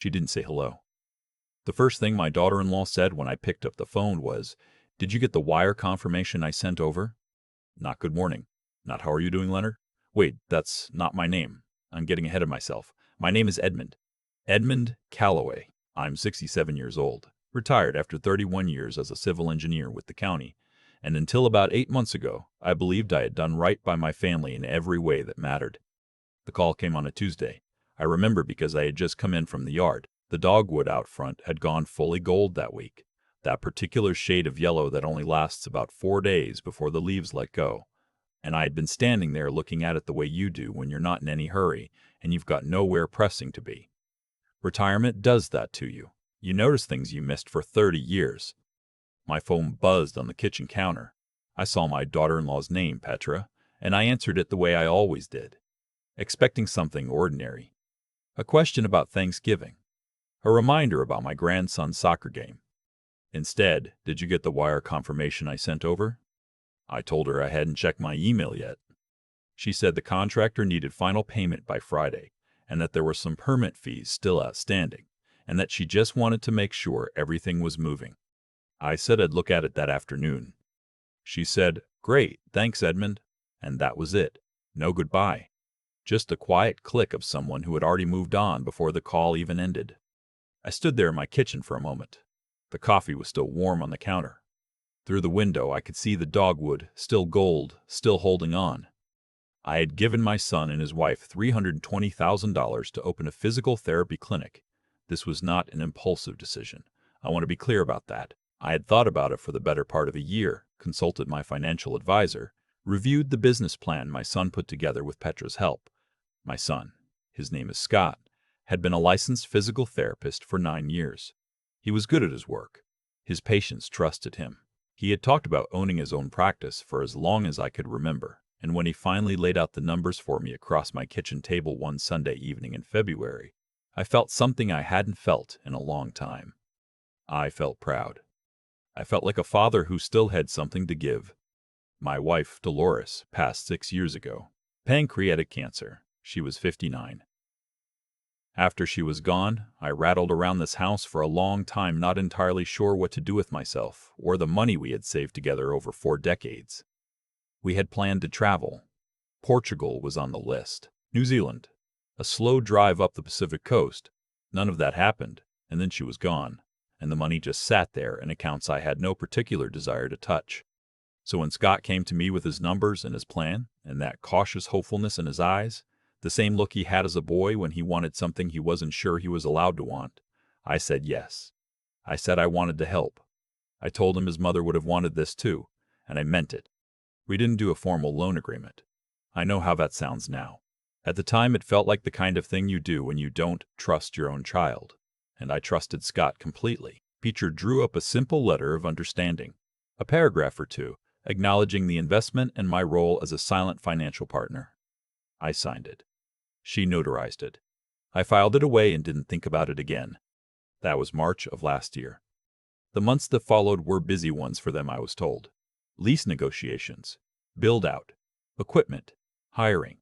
She didn't say hello. The first thing my daughter-in-law said when I picked up the phone was, "Did you get the wire confirmation I sent over?" Not good morning. Not how are you doing, Leonard? Wait, that's not my name. I'm getting ahead of myself. My name is Edmund. Edmund Calloway. I'm 67 years old, retired after 31 years as a civil engineer with the county, and until about 8 months ago, I believed I had done right by my family in every way that mattered. The call came on a Tuesday. I remember because I had just come in from the yard. The dogwood out front had gone fully gold that week, that particular shade of yellow that only lasts about 4 days before the leaves let go. And I had been standing there looking at it the way you do when you're not in any hurry and you've got nowhere pressing to be. Retirement does that to you. You notice things you missed for 30 years. My phone buzzed on the kitchen counter. I saw my daughter-in-law's name, Petra, and I answered it the way I always did, expecting something ordinary. A question about Thanksgiving. A reminder about my grandson's soccer game. Instead, did you get the wire confirmation I sent over? I told her I hadn't checked my email yet. She said the contractor needed final payment by Friday, and that there were some permit fees still outstanding, and that she just wanted to make sure everything was moving. I said I'd look at it that afternoon. She said, "Great, thanks, Edmund." And that was it. No goodbye. Just a quiet click of someone who had already moved on before the call even ended. I stood there in my kitchen for a moment. The coffee was still warm on the counter. Through the window, I could see the dogwood, still gold, still holding on. I had given my son and his wife $320,000 to open a physical therapy clinic. This was not an impulsive decision. I want to be clear about that. I had thought about it for the better part of a year, consulted my financial advisor, reviewed the business plan my son put together with Petra's help. My son, his name is Scott, had been a licensed physical therapist for 9 years. He was good at his work. His patients trusted him. He had talked about owning his own practice for as long as I could remember, and when he finally laid out the numbers for me across my kitchen table one Sunday evening in February, I felt something I hadn't felt in a long time. I felt proud. I felt like a father who still had something to give. My wife, Dolores, passed 6 years ago. Pancreatic cancer. She was 59. After she was gone, I rattled around this house for a long time, not entirely sure what to do with myself or the money we had saved together over 4 decades. We had planned to travel. Portugal was on the list. New Zealand. A slow drive up the Pacific coast. None of that happened, and then she was gone, and the money just sat there in accounts I had no particular desire to touch. So when Scott came to me with his numbers and his plan, and that cautious hopefulness in his eyes, the same look he had as a boy when he wanted something he wasn't sure he was allowed to want, I said yes. I said I wanted to help. I told him his mother would have wanted this too, and I meant it. We didn't do a formal loan agreement. I know how that sounds now. At the time, it felt like the kind of thing you do when you don't trust your own child, and I trusted Scott completely. Peter drew up a simple letter of understanding, a paragraph or two, acknowledging the investment and my role as a silent financial partner. I signed it. She notarized it. I filed it away and didn't think about it again. That was March of last year. The months that followed were busy ones for them, I was told. Lease negotiations, build-out, equipment, hiring.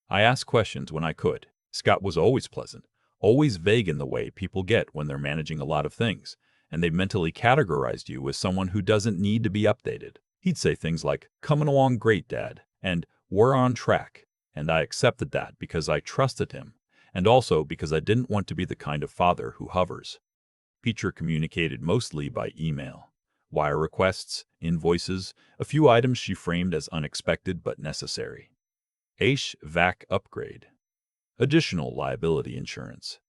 I asked questions when I could. Scott was always pleasant, always vague in the way people get when they're managing a lot of things, and they've mentally categorized you as someone who doesn't need to be updated. He'd say things like, "Coming along great, Dad," and "We're on track." And I accepted that because I trusted him, and also because I didn't want to be the kind of father who hovers. Peter communicated mostly by email. Wire requests, invoices, a few items she framed as unexpected but necessary. HVAC upgrade. Additional liability insurance.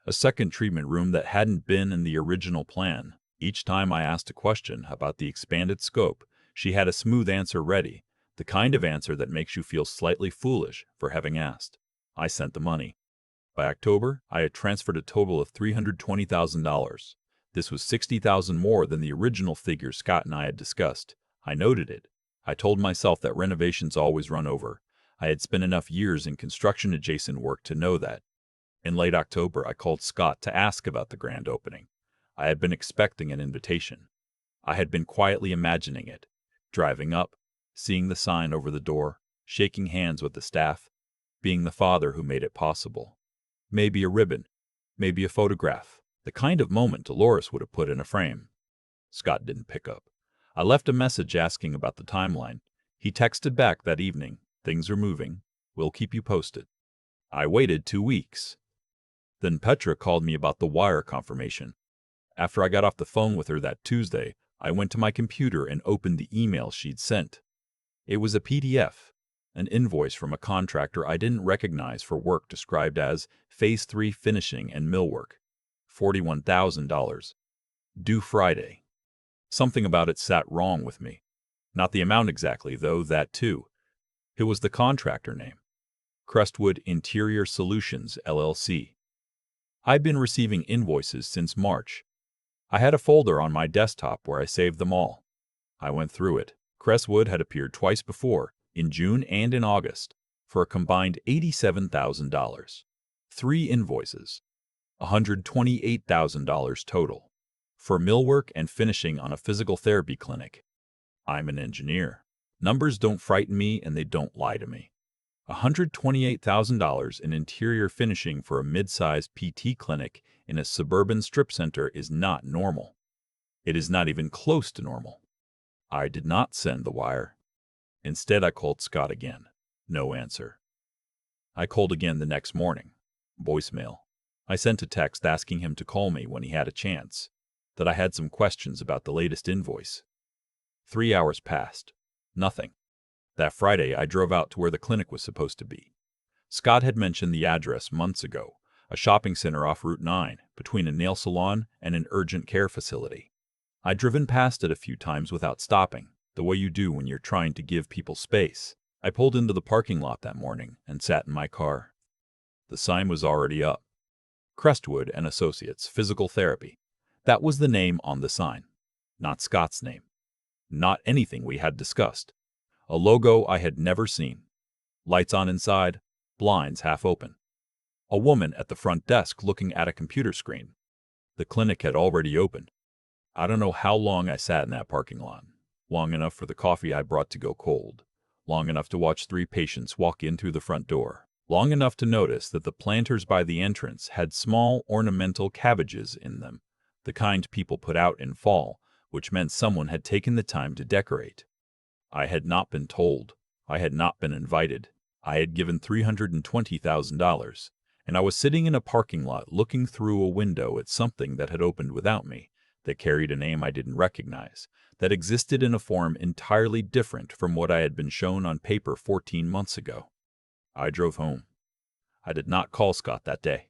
A second treatment room that hadn't been in the original plan. Each time I asked a question about the expanded scope, she had a smooth answer ready. The kind of answer that makes you feel slightly foolish for having asked. I sent the money. By October, I had transferred a total of $320,000. This was $60,000 more than the original figure Scott and I had discussed. I noted it. I told myself that renovations always run over. I had spent enough years in construction-adjacent work to know that. In late October, I called Scott to ask about the grand opening. I had been expecting an invitation. I had been quietly imagining it, driving up, seeing the sign over the door, shaking hands with the staff, being the father who made it possible. Maybe a ribbon, Maybe a photograph. The kind of moment Dolores would have put in a frame. Scott didn't pick up. I left a message asking about the timeline. He texted back that evening. Things are moving. We'll keep you posted. I waited 2 weeks. Then Petra called me about the wire confirmation. After I got off the phone with her that Tuesday, I went to my computer and opened the email she'd sent. It was a PDF, an invoice from a contractor I didn't recognize for work described as Phase 3 finishing and millwork. $41,000. Due Friday. Something about it sat wrong with me. Not the amount exactly, though, that too. It was the contractor name. Crestwood Interior Solutions, LLC. I'd been receiving invoices since March. I had a folder on my desktop where I saved them all. I went through it. Crestwood had appeared twice before, in June and in August, for a combined $87,000. 3 invoices. $128,000 total. For millwork and finishing on a physical therapy clinic. I'm an engineer. Numbers don't frighten me and they don't lie to me. $128,000 in interior finishing for a mid-sized PT clinic in a suburban strip center is not normal. It is not even close to normal. I did not send the wire. Instead, I called Scott again. No answer. I called again the next morning. Voicemail. I sent a text asking him to call me when he had a chance, that I had some questions about the latest invoice. 3 hours passed. Nothing. That Friday, I drove out to where the clinic was supposed to be. Scott had mentioned the address months ago, a shopping center off Route 9, between a nail salon and an urgent care facility. I'd driven past it a few times without stopping, the way you do when you're trying to give people space. I pulled into the parking lot that morning and sat in my car. The sign was already up. Crestwood and Associates Physical Therapy. That was the name on the sign, not Scott's name. Not anything we had discussed. A logo I had never seen. Lights on inside, blinds half open. A woman at the front desk looking at a computer screen. The clinic had already opened. I don't know how long I sat in that parking lot. Long enough for the coffee I brought to go cold. Long enough to watch 3 patients walk in through the front door. Long enough to notice that the planters by the entrance had small ornamental cabbages in them, the kind people put out in fall, which meant someone had taken the time to decorate. I had not been told. I had not been invited. I had given $320,000, and I was sitting in a parking lot looking through a window at something that had opened without me, that carried a name I didn't recognize, that existed in a form entirely different from what I had been shown on paper 14 months ago. I drove home. I did not call Scott that day.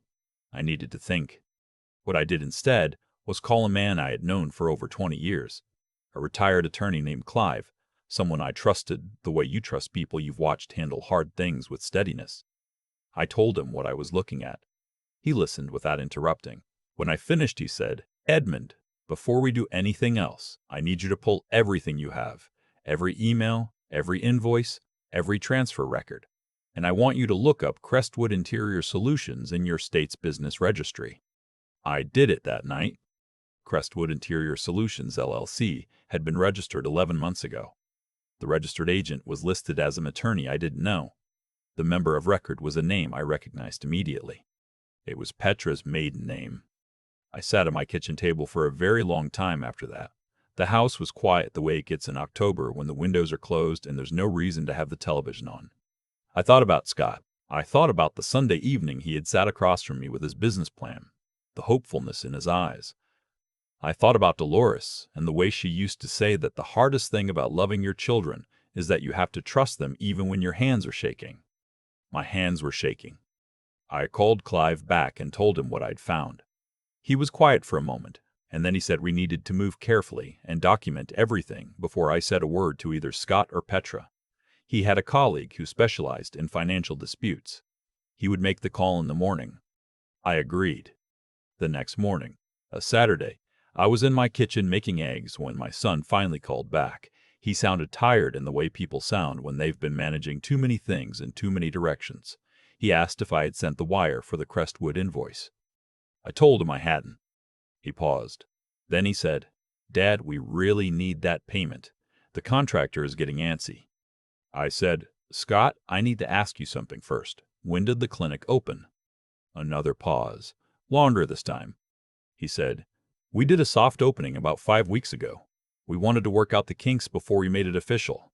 I needed to think. What I did instead was call a man I had known for over 20 years, a retired attorney named Clive, someone I trusted the way you trust people you've watched handle hard things with steadiness. I told him what I was looking at. He listened without interrupting. When I finished, he said, "Edmund, before we do anything else, I need you to pull everything you have, every email, every invoice, every transfer record, and I want you to look up Crestwood Interior Solutions in your state's business registry." I did it that night. Crestwood Interior Solutions, LLC, had been registered 11 months ago. The registered agent was listed as an attorney I didn't know. The member of record was a name I recognized immediately. It was Petra's maiden name. I sat at my kitchen table for a very long time after that. The house was quiet the way it gets in October when the windows are closed and there's no reason to have the television on. I thought about Scott. I thought about the Sunday evening he had sat across from me with his business plan, the hopefulness in his eyes. I thought about Dolores and the way she used to say that the hardest thing about loving your children is that you have to trust them even when your hands are shaking. My hands were shaking. I called Clive back and told him what I'd found. He was quiet for a moment, and then he said we needed to move carefully and document everything before I said a word to either Scott or Petra. He had a colleague who specialized in financial disputes. He would make the call in the morning. I agreed. The next morning, a Saturday, I was in my kitchen making eggs when my son finally called back. He sounded tired in the way people sound when they've been managing too many things in too many directions. He asked if I had sent the wire for the Crestwood invoice. I told him I hadn't. He paused. Then he said, "Dad, we really need that payment. The contractor is getting antsy." I said, "Scott, I need to ask you something first. When did the clinic open?" Another pause. Longer this time. He said, "We did a soft opening about 5 weeks ago. We wanted to work out the kinks before we made it official."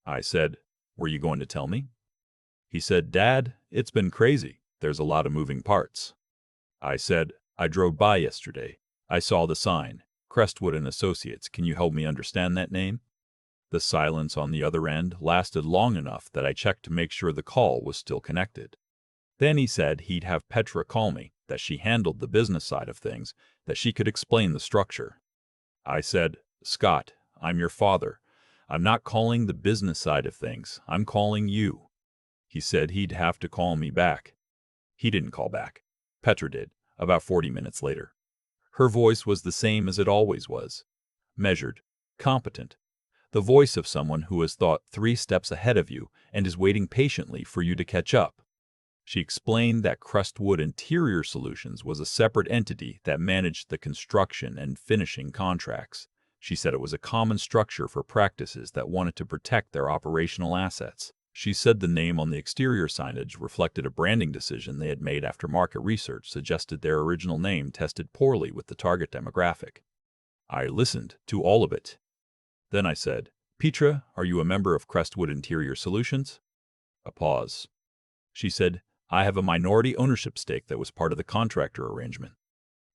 I said, "Were you going to tell me?" He said, "Dad, it's been crazy. There's a lot of moving parts." I said, "I drove by yesterday. I saw the sign, Crestwood and Associates. Can you help me understand that name?" The silence on the other end lasted long enough that I checked to make sure the call was still connected. Then he said he'd have Petra call me, that she handled the business side of things, that she could explain the structure. I said, "Scott, I'm your father. I'm not calling the business side of things. I'm calling you." He said he'd have to call me back. He didn't call back. Petra did, about 40 minutes later. Her voice was the same as it always was. Measured, competent. The voice of someone who has thought 3 steps ahead of you and is waiting patiently for you to catch up. She explained that Crestwood Interior Solutions was a separate entity that managed the construction and finishing contracts. She said it was a common structure for practices that wanted to protect their operational assets. She said the name on the exterior signage reflected a branding decision they had made after market research suggested their original name tested poorly with the target demographic. I listened to all of it. Then I said, "Petra, are you a member of Crestwood Interior Solutions?" A pause. She said, "I have a minority ownership stake that was part of the contractor arrangement."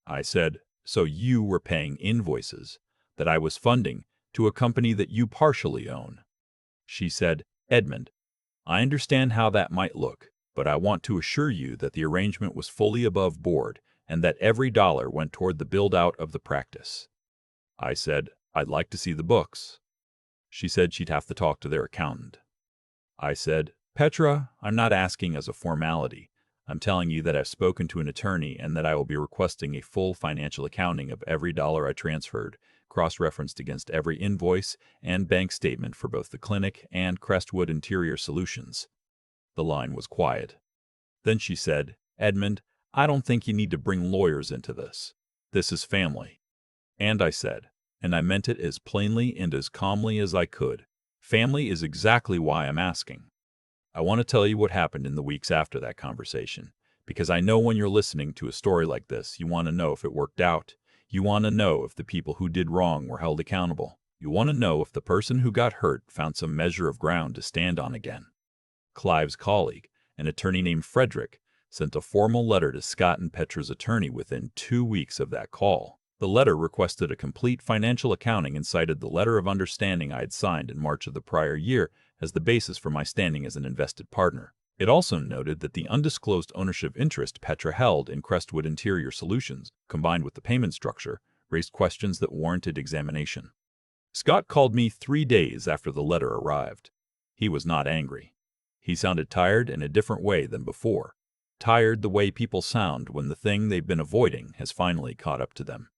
I said, "So you were paying invoices that I was funding to a company that you partially own?" She said, "Edmund, I understand how that might look, but I want to assure you that the arrangement was fully above board and that every dollar went toward the build-out of the practice." I said, "I'd like to see the books." She said she'd have to talk to their accountant. I said, "Petra, I'm not asking as a formality. I'm telling you that I've spoken to an attorney and that I will be requesting a full financial accounting of every dollar I transferred, cross-referenced against every invoice and bank statement for both the clinic and Crestwood Interior Solutions." The line was quiet. Then she said, "Edmund, I don't think you need to bring lawyers into this. This is family." And I said, and I meant it as plainly and as calmly as I could, family is exactly why I'm asking. I want to tell you what happened in the weeks after that conversation, because I know when you're listening to a story like this, you want to know if it worked out. You want to know if the people who did wrong were held accountable. You want to know if the person who got hurt found some measure of ground to stand on again. Clive's colleague, an attorney named Frederick, sent a formal letter to Scott and Petra's attorney within 2 weeks of that call. The letter requested a complete financial accounting and cited the letter of understanding I had signed in March of the prior year as the basis for my standing as an invested partner. It also noted that the undisclosed ownership interest Petra held in Crestwood Interior Solutions, combined with the payment structure, raised questions that warranted examination. Scott called me 3 days after the letter arrived. He was not angry. He sounded tired in a different way than before. Tired the way people sound when the thing they've been avoiding has finally caught up to them.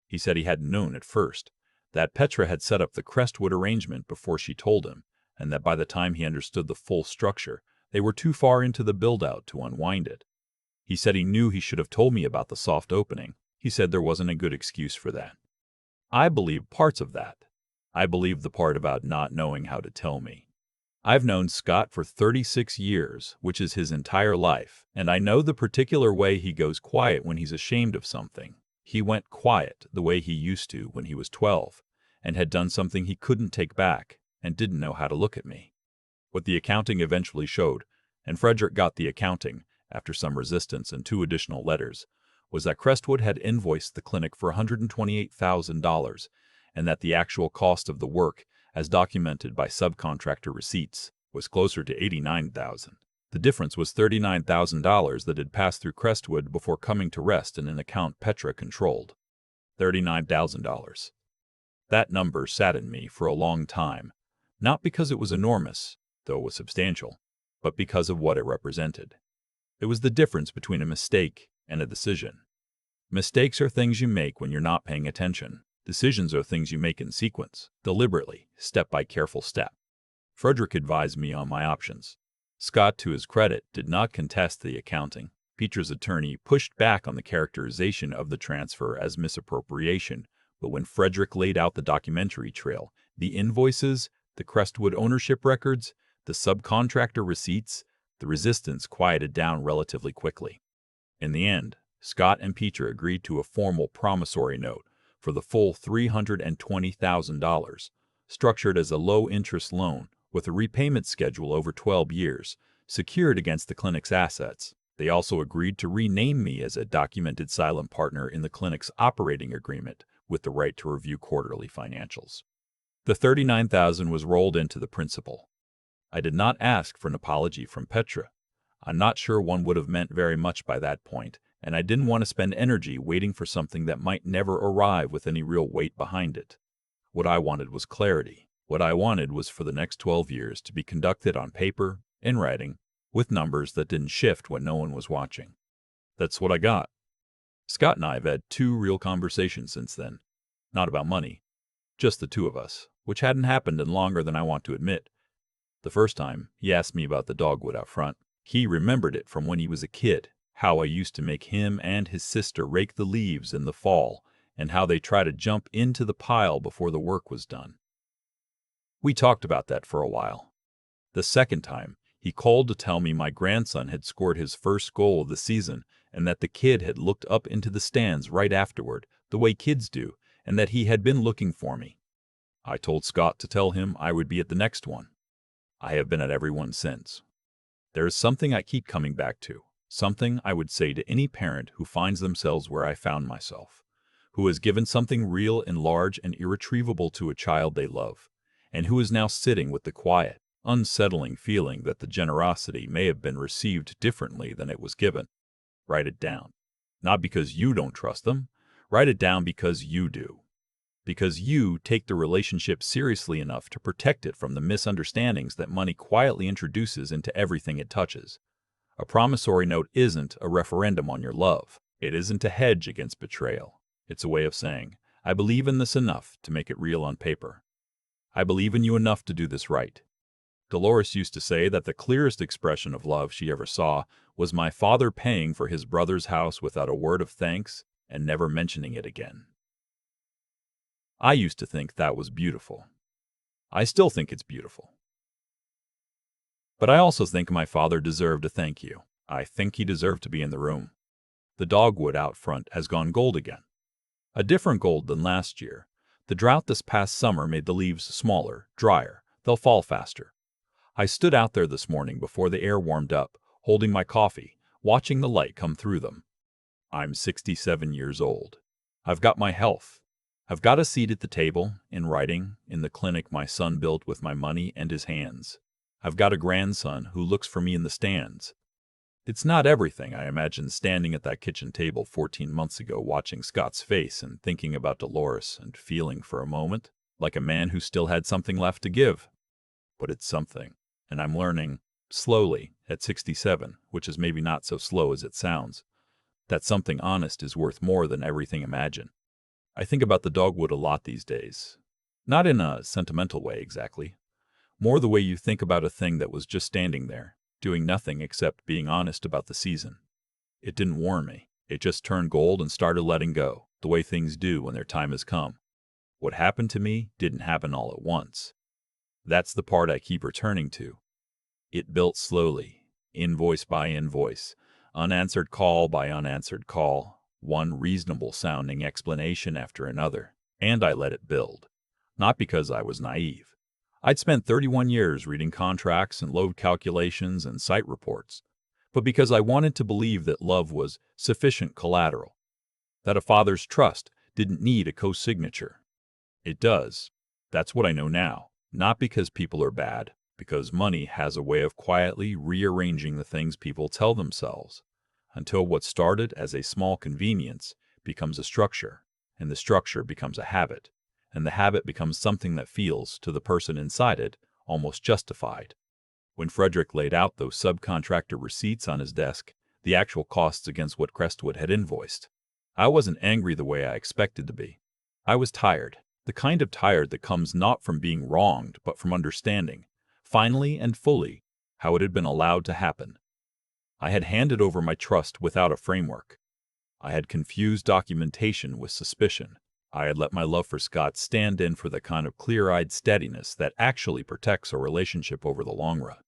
He said he hadn't known at first, that Petra had set up the Crestwood arrangement before she told him, and that by the time he understood the full structure, they were too far into the build-out to unwind it. He said he knew he should have told me about the soft opening. He said there wasn't a good excuse for that. I believe parts of that. I believe the part about not knowing how to tell me. I've known Scott for 36 years, which is his entire life, and I know the particular way he goes quiet when he's ashamed of something. He went quiet the way he used to when he was 12, and had done something he couldn't take back, and didn't know how to look at me. What the accounting eventually showed, and Frederick got the accounting, after some resistance and 2 additional letters, was that Crestwood had invoiced the clinic for $128,000, and that the actual cost of the work, as documented by subcontractor receipts, was closer to $89,000. The difference was $39,000 that had passed through Crestwood before coming to rest in an account Petra controlled. $39,000. That number sat in me for a long time, not because it was enormous, though it was substantial, but because of what it represented. It was the difference between a mistake and a decision. Mistakes are things you make when you're not paying attention. Decisions are things you make in sequence, deliberately, step by careful step. Frederick advised me on my options. Scott, to his credit, did not contest the accounting. Petra's attorney pushed back on the characterization of the transfer as misappropriation, but when Frederick laid out the documentary trail, the invoices, the Crestwood ownership records, the subcontractor receipts, the resistance quieted down relatively quickly. In the end, Scott and Peter agreed to a formal promissory note for the full $320,000, structured as a low-interest loan with a repayment schedule over 12 years, secured against the clinic's assets. They also agreed to rename me as a documented silent partner in the clinic's operating agreement with the right to review quarterly financials. The $39,000 was rolled into the principal. I did not ask for an apology from Petra. I'm not sure one would have meant very much by that point, and I didn't want to spend energy waiting for something that might never arrive with any real weight behind it. What I wanted was clarity. What I wanted was for the next 12 years to be conducted on paper, in writing, with numbers that didn't shift when no one was watching. That's what I got. Scott and I have had 2 real conversations since then. Not about money. Just the 2 of us, which hadn't happened in longer than I want to admit. The first time, he asked me about the dogwood out front. He remembered it from when he was a kid, how I used to make him and his sister rake the leaves in the fall, and how they try to jump into the pile before the work was done. We talked about that for a while. The second time, he called to tell me my grandson had scored his first goal of the season and that the kid had looked up into the stands right afterward, the way kids do, and that he had been looking for me. I told Scott to tell him I would be at the next one. I have been at every one since. There is something I keep coming back to, something I would say to any parent who finds themselves where I found myself, who has given something real and large and irretrievable to a child they love, and who is now sitting with the quiet, unsettling feeling that the generosity may have been received differently than it was given. Write it down. Not because you don't trust them. Write it down because you do. Because you take the relationship seriously enough to protect it from the misunderstandings that money quietly introduces into everything it touches. A promissory note isn't a referendum on your love. It isn't a hedge against betrayal. It's a way of saying, I believe in this enough to make it real on paper. I believe in you enough to do this right. Dolores used to say that the clearest expression of love she ever saw was my father paying for his brother's house without a word of thanks and never mentioning it again. I used to think that was beautiful. I still think it's beautiful. But I also think my father deserved a thank you. I think he deserved to be in the room. The dogwood out front has gone gold again. A different gold than last year. The drought this past summer made the leaves smaller, drier. They'll fall faster. I stood out there this morning before the air warmed up, holding my coffee, watching the light come through them. I'm 67 years old. I've got my health. I've got a seat at the table, in writing, in the clinic my son built with my money and his hands. I've got a grandson who looks for me in the stands. It's not everything I imagined standing at that kitchen table 14 months ago watching Scott's face and thinking about Dolores and feeling for a moment like a man who still had something left to give. But it's something, and I'm learning, slowly, at 67, which is maybe not so slow as it sounds, that something honest is worth more than everything imagined. I think about the dogwood a lot these days. Not in a sentimental way exactly. More the way you think about a thing that was just standing there, doing nothing except being honest about the season. It didn't warn me. It just turned gold and started letting go, the way things do when their time has come. What happened to me didn't happen all at once. That's the part I keep returning to. It built slowly, invoice by invoice, unanswered call by unanswered call, one reasonable-sounding explanation after another, and I let it build. Not because I was naive. I'd spent 31 years reading contracts and load calculations and site reports, but because I wanted to believe that love was sufficient collateral, that a father's trust didn't need a co-signature. It does. That's what I know now, not because people are bad, because money has a way of quietly rearranging the things people tell themselves, until what started as a small convenience becomes a structure, and the structure becomes a habit, and the habit becomes something that feels, to the person inside it, almost justified. When Frederick laid out those subcontractor receipts on his desk, the actual costs against what Crestwood had invoiced, I wasn't angry the way I expected to be. I was tired, the kind of tired that comes not from being wronged, but from understanding, finally and fully, how it had been allowed to happen. I had handed over my trust without a framework. I had confused documentation with suspicion. I had let my love for Scott stand in for the kind of clear-eyed steadiness that actually protects a relationship over the long run.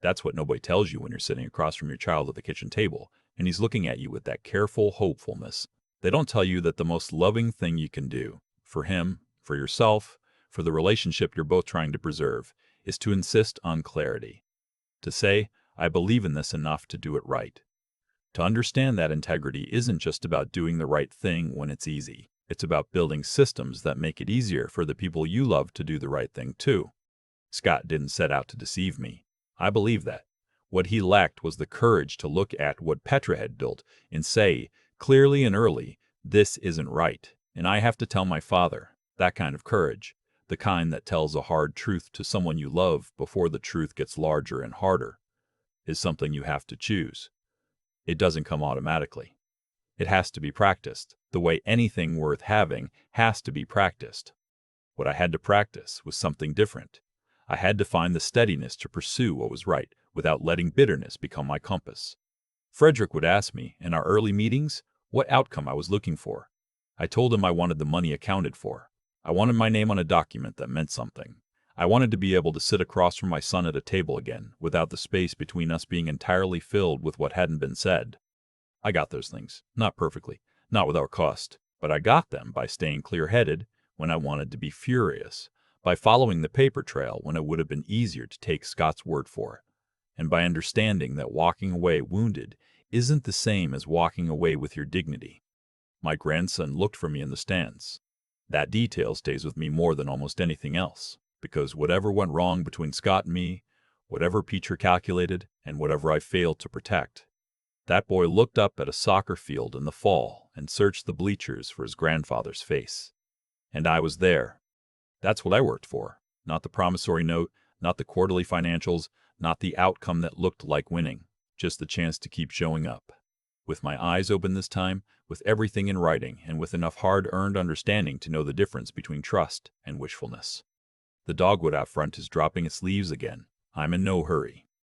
That's what nobody tells you when you're sitting across from your child at the kitchen table, and he's looking at you with that careful hopefulness. They don't tell you that the most loving thing you can do for him, for yourself, for the relationship you're both trying to preserve, is to insist on clarity. To say, I believe in this enough to do it right. To understand that integrity isn't just about doing the right thing when it's easy. It's about building systems that make it easier for the people you love to do the right thing too. Scott didn't set out to deceive me. I believe that. What he lacked was the courage to look at what Petra had built and say, clearly and early, this isn't right, and I have to tell my father. That kind of courage, the kind that tells a hard truth to someone you love before the truth gets larger and harder, is something you have to choose. It doesn't come automatically. It has to be practiced, the way anything worth having has to be practiced. What I had to practice was something different. I had to find the steadiness to pursue what was right without letting bitterness become my compass. Frederick would ask me, in our early meetings, what outcome I was looking for. I told him I wanted the money accounted for. I wanted my name on a document that meant something. I wanted to be able to sit across from my son at a table again, without the space between us being entirely filled with what hadn't been said. I got those things, not perfectly, not without cost, but I got them by staying clear-headed when I wanted to be furious, by following the paper trail when it would have been easier to take Scott's word for it, and by understanding that walking away wounded isn't the same as walking away with your dignity. My grandson looked for me in the stands. That detail stays with me more than almost anything else, because whatever went wrong between Scott and me, whatever Petra calculated, and whatever I failed to protect, that boy looked up at a soccer field in the fall and searched the bleachers for his grandfather's face. And I was there. That's what I worked for. Not the promissory note, not the quarterly financials, not the outcome that looked like winning. Just the chance to keep showing up. With my eyes open this time, with everything in writing, and with enough hard-earned understanding to know the difference between trust and wishfulness. The dogwood out front is dropping its leaves again. I'm in no hurry.